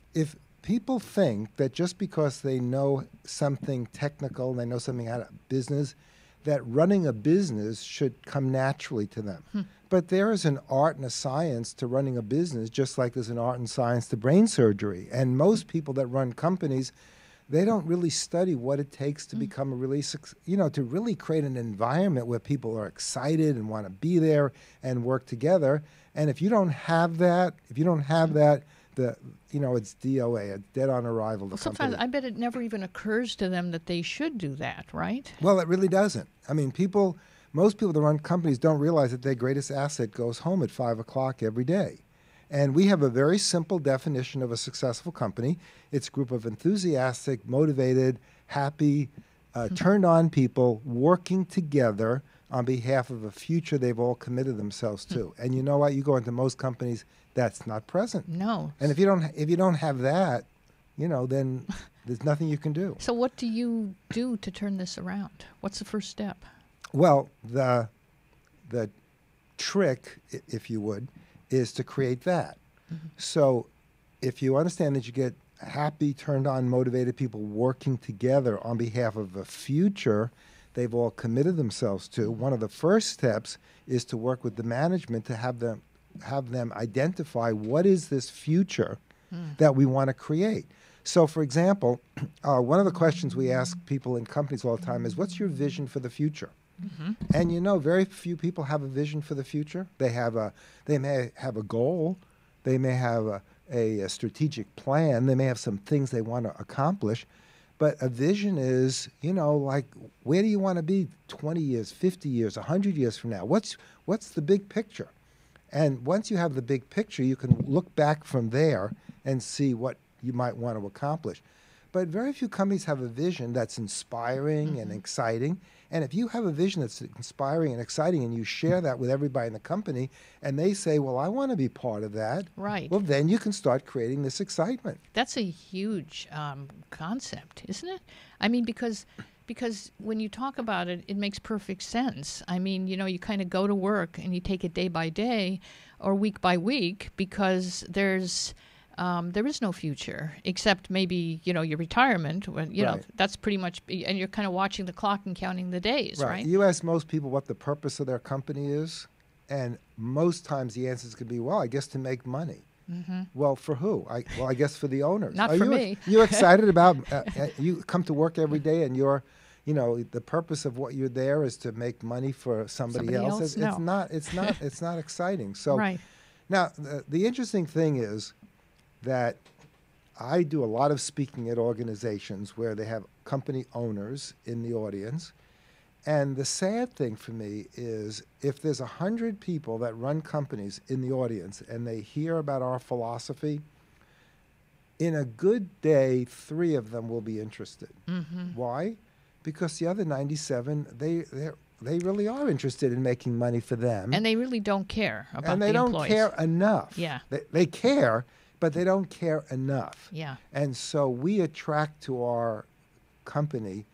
S14: think that just because they know something technical, they know something out of business, that running a business should come naturally to them. But there is an art and a science to running a business, just like there's an art and science to brain surgery. And most people that run companies, they don't really study what it takes to become a really, to really create an environment where people are excited and want to be there and work together. And if you don't have that, it's DOA, a dead on arrival.
S2: Well, sometimes I bet it never even occurs to them that they should do that, right?
S14: Well, it really doesn't. I mean, most people that run companies don't realize that their greatest asset goes home at 5 o'clock every day. And we have a very simple definition of a successful company. It's a group of enthusiastic, motivated, happy turned on people working together on behalf of a future they've all committed themselves to. And you know what? You go into most companies, that's not present.
S2: No.
S14: And if you don't have that, then there's nothing you can do.
S2: So what do you do to turn this around? What's the first step?
S14: Well, the trick, if you would, is to create that. Mm-hmm. So if you understand that you get happy, turned on, motivated people working together on behalf of a future they've all committed themselves to, one of the first steps is to work with the management to have them identify what is this future that we want to create. So, for example, one of the questions we ask people in companies all the time is, what's your vision for the future? Mm-hmm. And very few people have a vision for the future. They may have a goal. They may have a strategic plan. They may have some things they want to accomplish. But a vision is, like, where do you want to be 20 years, 50 years, 100 years from now? What's the big picture? And once you have the big picture, you can look back from there and see what you might want to accomplish. But very few companies have a vision that's inspiring and exciting. And if you have a vision that's inspiring and exciting and you share that with everybody in the company and they say, well, I want to be part of that,
S2: right?
S14: Well, then you can start creating this excitement.
S2: That's a huge concept, isn't it? I mean, because when you talk about it, it makes perfect sense. I mean, you kind of go to work and you take it day by day or week by week because there is no future except maybe, your retirement. When,
S14: right.
S2: That's pretty much, and you're kind of watching the clock and counting the days, right?
S14: You ask most people what the purpose of their company is, and most times the answers could be, well, I guess to make money. Mm-hmm. Well, for who? I guess for the owners.
S2: Not for me.
S14: You excited about, you come to work every day and you're, the purpose of what you're there is to make money for somebody else.
S2: No.
S14: It's not exciting. So
S2: right.
S14: Now, the interesting thing is that I do a lot of speaking at organizations where they have company owners in the audience. And the sad thing for me is if there's 100 people that run companies in the audience and they hear about our philosophy, in a good day, 3 of them will be interested. Mm-hmm. Why? Because the other 97, they really are interested in making money for them.
S2: And they really don't care about the
S14: employees. And they don't care enough.
S2: Yeah.
S14: They care, but they don't care enough.
S2: Yeah.
S14: And so we attract to our company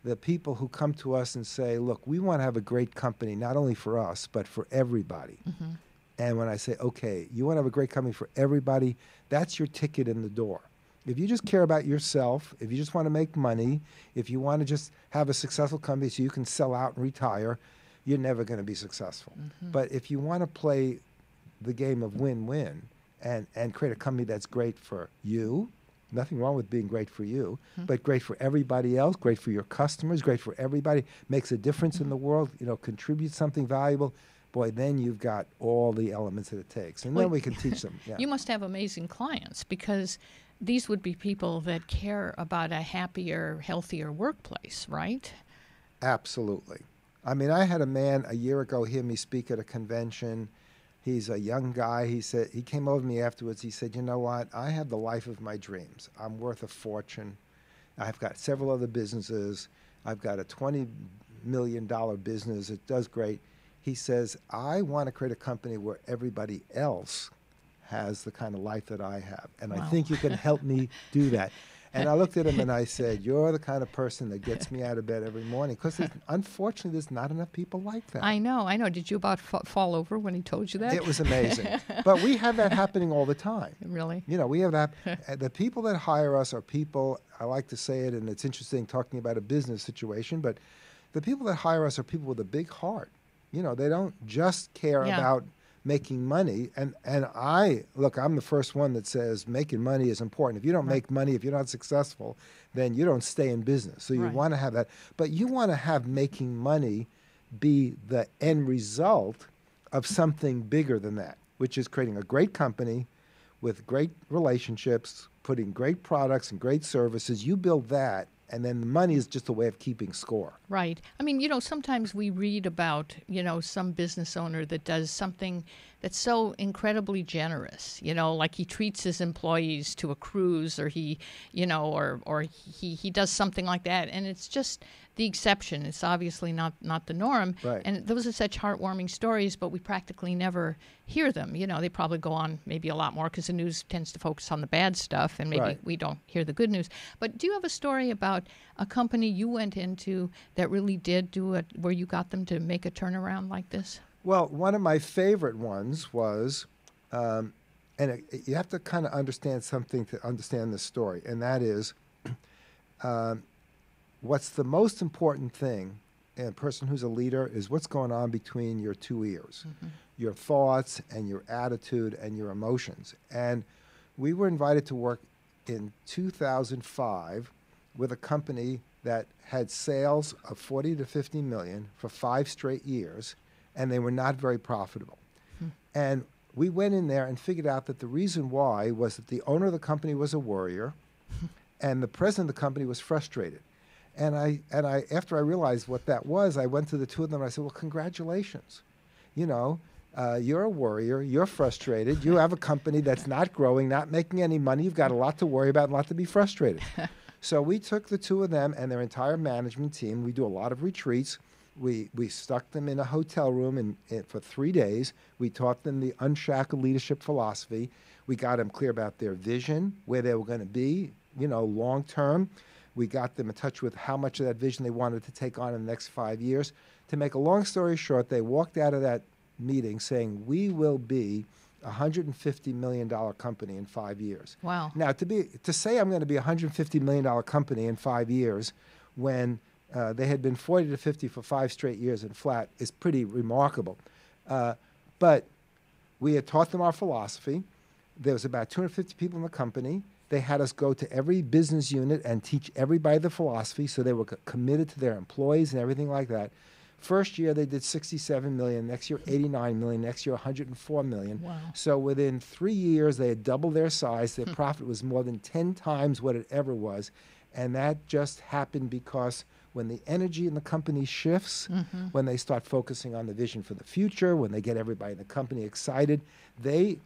S14: the people who come to us and say, look, we want to have a great company, not only for us, but for everybody. Mm-hmm. And when I say, okay, you want to have a great company for everybody, that's your ticket in the door. If you just care about yourself, if you just want to make money, if you want to just have a successful company so you can sell out and retire, you're never going to be successful. Mm-hmm. But if you want to play the game of win-win, and create a company that's great for you. Nothing wrong with being great for you, but great for everybody else, great for your customers, great for everybody, makes a difference in the world, contributes something valuable. Boy, then you've got all the elements that it takes. And then we can teach them. Yeah.
S2: You must have amazing clients because these would be people that care about a happier, healthier workplace, right?
S14: Absolutely. I mean, I had a man a year ago hear me speak at a convention. He's a young guy. He said, he came over to me afterwards. He said, you know what? I have the life of my dreams. I'm worth a fortune. I've got several other businesses. I've got a $20 million business. It does great. He says, I want to create a company where everybody else has the kind of life that I have. And I think you can help me do that. And I looked at him and I said, you're the kind of person that gets me out of bed every morning. Because unfortunately, there's not enough people like that.
S2: I know. Did you about fall over when he told you that?
S14: It was amazing. But we have that happening all the time.
S2: Really?
S14: We have that. The people that hire us are people, I like to say it, and it's interesting talking about a business situation, but the people that hire us are people with a big heart. They don't just care about making money. And I'm the first one that says making money is important. If you don't make money, if you're not successful, then you don't stay in business. So you want to have that. But you want to have making money be the end result of something bigger than that, which is creating a great company with great relationships, putting great products and great services. You build that, and then the money is just a way of keeping score.
S2: Right. I mean, sometimes we read about, some business owner that does something that's so incredibly generous, like he treats his employees to a cruise, or he, or he does something like that. And it's just the exception. It's obviously not the norm.
S14: Right.
S2: And those are such heartwarming stories, but we practically never hear them. They probably go on maybe a lot more because the news tends to focus on the bad stuff, and maybe we don't hear the good news. But do you have a story about a company you went into that really did do it, where you got them to make a turnaround like this?
S14: Well, one of my favorite ones was, you have to kind of understand something to understand this story, and that is, what's the most important thing in a person who's a leader is what's going on between your two ears, your thoughts and your attitude and your emotions. And we were invited to work in 2005 with a company that had sales of 40 to 50 million for 5 straight years, and they were not very profitable. And we went in there and figured out that the reason why was that the owner of the company was a worrier, and the president of the company was frustrated. And I after I realized what that was, I went to the two of them and I said, well, congratulations. You're a worrier, you're frustrated, you have a company that's not growing, not making any money, you've got a lot to worry about and a lot to be frustrated. So we took the two of them and their entire management team. We do a lot of retreats. We stuck them in a hotel room for 3 days. We taught them the unshackled leadership philosophy. We got them clear about their vision, where they were going to be, long term. We got them in touch with how much of that vision they wanted to take on in the next 5 years. To make a long story short, they walked out of that meeting saying, we will be a $150 million company in 5 years.
S2: Wow.
S14: Now, to say I'm going to be a $150 million company in 5 years when they had been 40 to 50 for 5 straight years and flat is pretty remarkable. But we had taught them our philosophy. There was about 250 people in the company. They had us go to every business unit and teach everybody the philosophy, so they were committed to their employees and everything like that. First year, they did 67 million. Next year, 89 million. Next year, 104 million.
S2: Wow.
S14: So within 3 years, they had doubled their size. Their profit was more than 10 times what it ever was. And that just happened because when the energy in the company shifts, when they start focusing on the vision for the future, when they get everybody in the company excited, they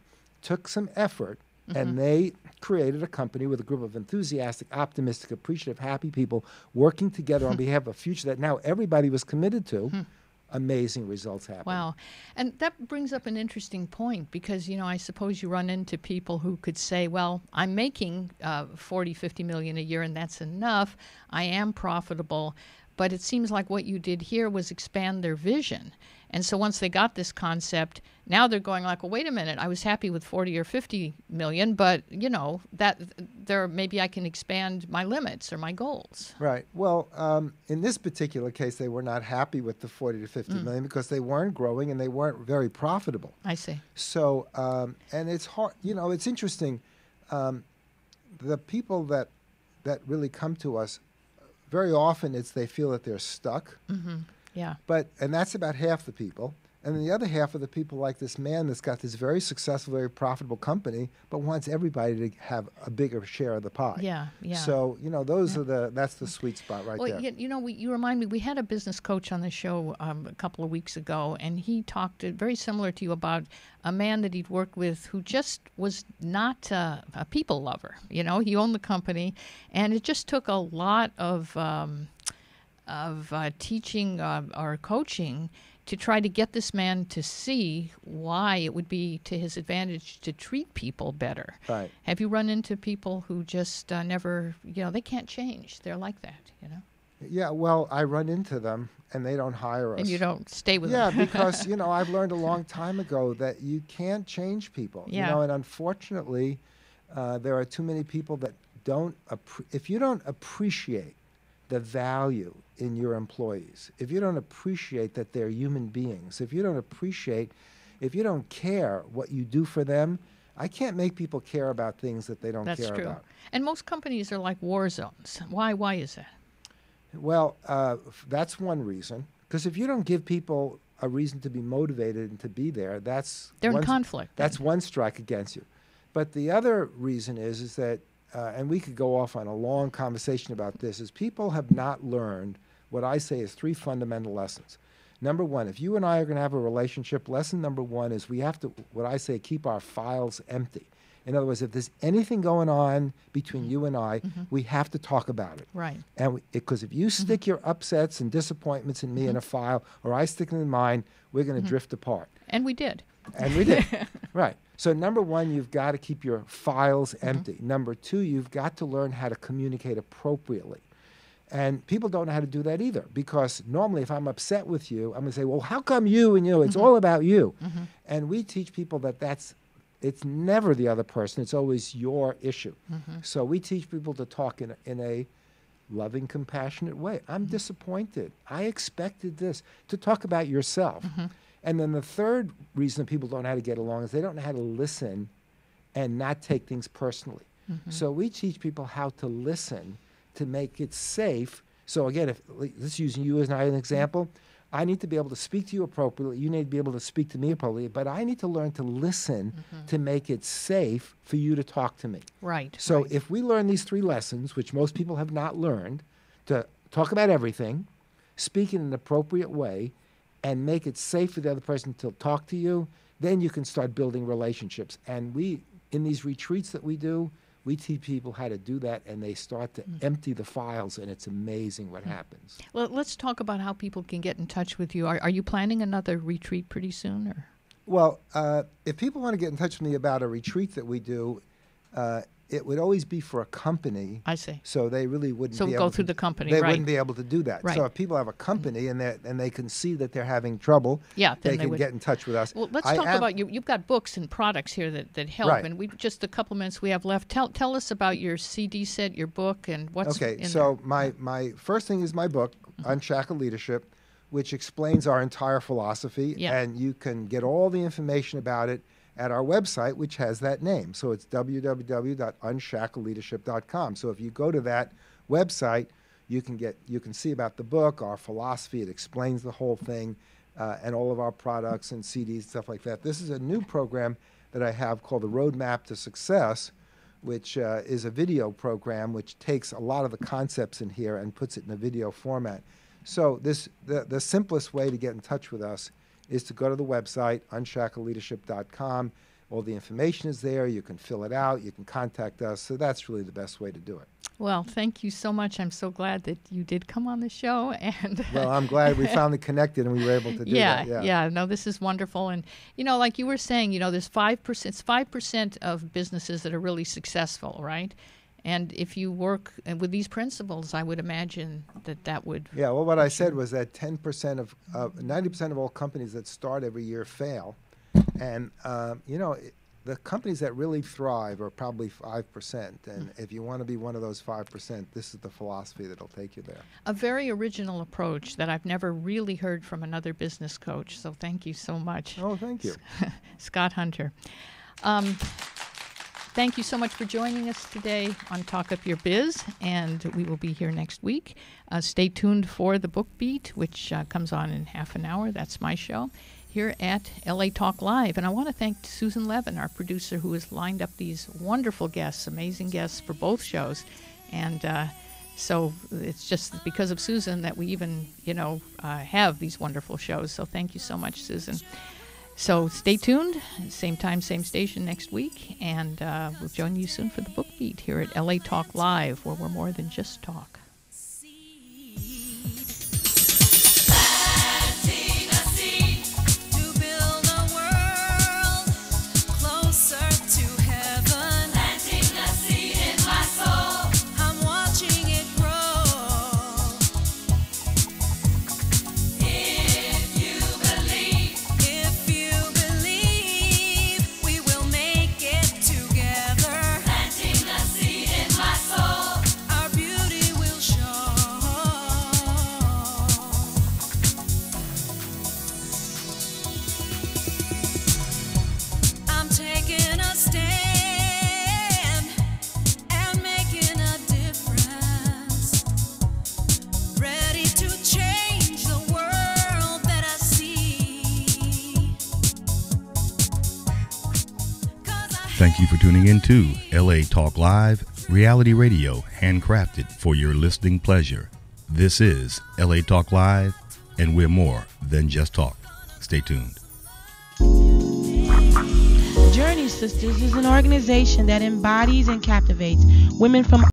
S14: took some effort and they created a company with a group of enthusiastic, optimistic, appreciative, happy people working together on behalf of a future that now everybody was committed to. Amazing results happened.
S2: Wow. And that brings up an interesting point because, I suppose you run into people who could say, well, I'm making 40, 50 million a year and that's enough. I am profitable. But it seems like what you did here was expand their vision. And so once they got this concept, now they're going like, well, wait a minute, I was happy with 40 or 50 million, but, that maybe I can expand my limits or my goals.
S14: Right. Well, in this particular case, they were not happy with the 40 to 50 million because they weren't growing and they weren't very profitable.
S2: I see.
S14: So, and it's hard, it's interesting. The people that really come to us, very often they feel that they're stuck.
S2: Yeah.
S14: And that's about half the people. And then the other half of the people like this man that's got this very successful, very profitable company, but wants everybody to have a bigger share of the pie.
S2: Yeah, yeah.
S14: So, that's the sweet spot right there.
S2: You remind me, we had a business coach on the show a couple of weeks ago, and he talked very similar to you about a man that he'd worked with who just was not a people lover. He owned the company, and it just took a lot of teaching or coaching to try to get this man to see why it would be to his advantage to treat people better.
S14: Right.
S2: Have you run into people who just never, they can't change. They're like that,
S14: Yeah, well, I run into them, and they don't hire us.
S2: And you don't stay with them.
S14: Yeah, because, I've learned a long time ago that you can't change people.
S2: Yeah.
S14: And unfortunately, there are too many people that don't, if you don't appreciate the value in your employees, if you don't appreciate that they're human beings, if you don't care what you do for them, I can't make people care about things that they don't care about.
S2: That's true. And most companies are like war zones. Why is that?
S14: Well, that's one reason. Because if you don't give people a reason to be motivated and to be there,
S2: they're in conflict.
S14: That's one strike against you. But the other reason is that, and we could go off on a long conversation about this, is people have not learned what I say is 3 fundamental lessons. Number one, if you and I are going to have a relationship, lesson number one is we have to, what I say, keep our files empty. In other words, if there's anything going on between you and I, we have to talk about it.
S2: Right.
S14: And because if you stick your upsets and disappointments in me in a file, or I stick them in mine, we're going to drift apart.
S2: And we did.
S14: And we did. Right. So number one, you've got to keep your files empty. Number two, you've got to learn how to communicate appropriately. And people don't know how to do that either, because normally if I'm upset with you, I'm going to say, well, how come you and you? It's all about you. And we teach people that it's never the other person. It's always your issue. So we teach people to talk in a loving, compassionate way. I'm disappointed. I expected this. To talk about yourself. And then the third reason that people don't know how to get along is they don't know how to listen and not take things personally. So we teach people how to listen to make it safe. So again, if let's use you as an example, I need to be able to speak to you appropriately. You need to be able to speak to me appropriately. But I need to learn to listen to make it safe for you to talk to me.
S2: Right.
S14: So if we learn these three lessons, which most people have not learned, to talk about everything, speak in an appropriate way, and make it safe for the other person to talk to you, then you can start building relationships. And we, in these retreats that we do, we teach people how to do that, and they start to empty the files, and it's amazing what happens.
S2: Well, let's talk about how people can get in touch with you. Are you planning another retreat pretty soon? Or?
S14: Well, if people want to get in touch with me about a retreat that we do, it would always be for a company.
S2: I see.
S14: So they really wouldn't
S2: be able to
S14: go
S2: through the company,
S14: They
S2: right.
S14: wouldn't be able to do that.
S2: Right.
S14: So if people have a company and they can see that they're having trouble,
S2: then
S14: they can get in touch with us.
S2: Well, let's talk about you. You've got books and products here that help.
S14: Right.
S2: And we just a couple minutes we have left. Tell us about your CD set, your book, and what's
S14: okay.
S2: in
S14: So
S2: there.
S14: my first thing is my book, Unshackled Leadership, which explains our entire philosophy, and you can get all the information about it at our website, which has that name. So it's www.unshackledleadership.com. So if you go to that website, you can see about the book, our philosophy. It explains the whole thing, and all of our products and CDs, stuff like that. This is a new program that I have called the Roadmap to Success, which is a video program which takes a lot of the concepts in here and puts it in a video format. So the simplest way to get in touch with us is to go to the website, unshackledleadership.com. All the information is there. You can fill it out. You can contact us. So that's really the best way to do it.
S2: Well, thank you so much. I'm so glad that you did come on the show. And
S14: well, I'm glad we finally connected and we were able to do that.
S2: Yeah. No, this is wonderful. And, like you were saying, there's 5%. It's 5% of businesses that are really successful, right? And if you work with these principles, I would imagine that would...
S14: Yeah, well, what I said was that 90% of all companies that start every year fail. And, the companies that really thrive are probably 5%. And if you want to be one of those 5%, this is the philosophy that'll take you there.
S2: A very original approach that I've never really heard from another business coach. So thank you so much.
S14: Oh, thank you.
S2: Scott Hunter. Thank you so much for joining us today on Talk Up Your Biz, and we will be here next week. Stay tuned for the Book Beat, which comes on in half an hour. That's my show here at LA Talk Live. And I want to thank Susan Levin, our producer, who has lined up these wonderful guests, amazing guests for both shows. And so it's just because of Susan that we even, have these wonderful shows. So thank you so much, Susan. So stay tuned, same time, same station next week, and we'll join you soon for the Book Beat here at LA Talk Live, where we're more than just talk.
S7: Thank you for tuning in to LA Talk Live, reality radio handcrafted for your listening pleasure. This is LA Talk Live, and we're more than just talk. Stay tuned.
S15: Journey Sisters is an organization that embodies and captivates women from